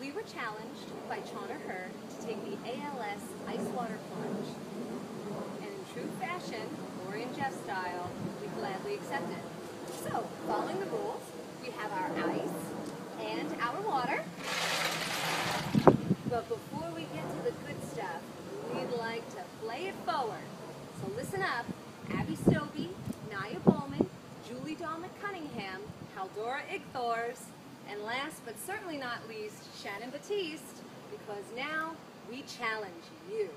We were challenged by Chauner Her to take the ALS ice water plunge. And in true fashion, Lori and Jeff style, we gladly accepted. So, following the rules, we have our ice and our water. But before we get to the good stuff, we'd like to play it forward. So listen up, Abby Stobie, Naya Bowman, Julie Dahl McCunningham, Haldora Igthors, and last but certainly not least, Shannon Batiste, because now we challenge you.